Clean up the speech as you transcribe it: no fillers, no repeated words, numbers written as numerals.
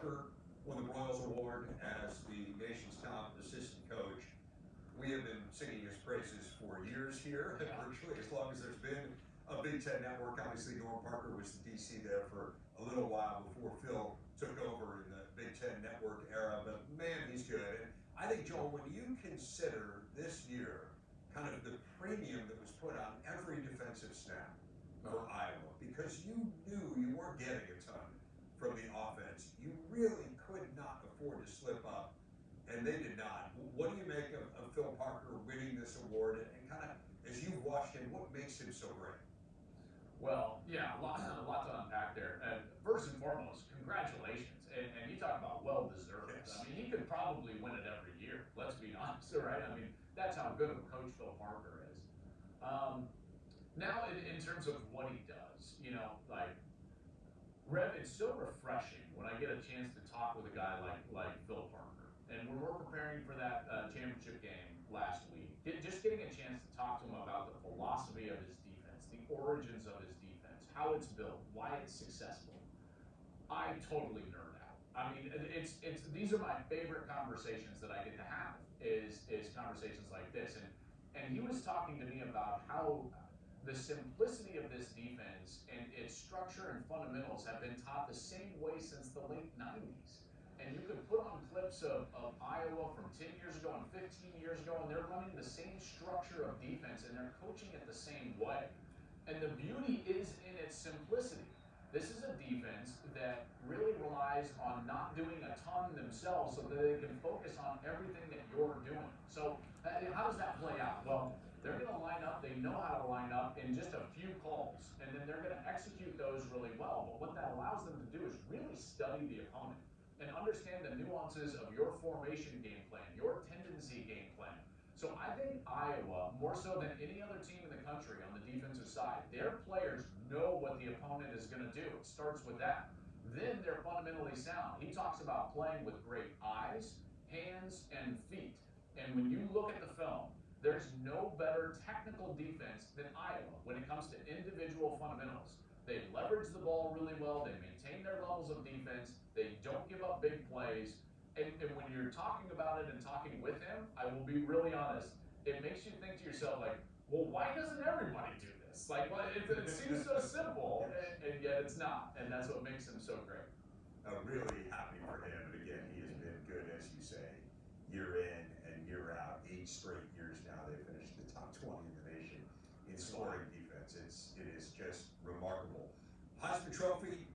Parker won the Broyles Award as the nation's top assistant coach. We have been singing his praises for years here, virtually as long as there's been a Big Ten network. Obviously, Norm Parker was the DC there for a little while before Phil took over in the Big Ten network era, but man, he's good. And I think, Joel, when you consider this year kind of the premium that was put on every defensive snap for Iowa, because you knew you weren't getting a ton from the offense, you really could not afford to slip up, and they did not. What do you make of Phil Parker winning this award, and kind of, as you've watched him, what makes him so great? Well, yeah, a lot to unpack there. And first and foremost, congratulations. And you talk about well-deserved. Yes. I mean, he could probably win it every year, let's be honest, right? I mean, that's how good of a coach Phil Parker is. Now, in terms of what he does, you know, like, Rev, it's so refreshing when I get a chance to talk with a guy like Phil Parker. And when we're preparing for that championship game last week, just getting a chance to talk to him about the philosophy of his defense, the origins of his defense, how it's built, why it's successful, I totally nerd out. I mean, it's these are my favorite conversations that I get to have is conversations like this. And he was talking to me about how the simplicity of this defense and its structure and fundamentals have been taught the same way since the late 90s. And you could put on clips of Iowa from 10 years ago and 15 years ago, and they're running the same structure of defense, and they're coaching it the same way. And the beauty is in its simplicity. This is a defense that really relies on not doing a ton themselves so that they can focus on everything that you're doing. So how does that play out? Well, they're going to line up, they know how to line up in just a few calls, and then they're going to execute those really well. But what that allows them to do is really study the opponent and understand the nuances of your formation game plan, your tendency game plan. So I think Iowa, more so than any other team in the country on the defensive side, their players know what the opponent is going to do. It starts with that. Then they're fundamentally sound. He talks about playing with great eyes, hands, and feet. And when you look at the film, there's no better technical defense than Iowa when it comes to individual fundamentals. They leverage the ball really well. They maintain their levels of defense. They don't give up big plays. And when you're talking about it and talking with him, I will be really honest, it makes you think to yourself, like, well, why doesn't everybody do this? Like, well, it seems so simple, and yet it's not. And that's what makes him so great. Really happy for him. And again, he has been good, as you say, year in and year out. 8 straight years now they finished the top 20 in the nation in scoring defense. It is just remarkable. Heisman Trophy,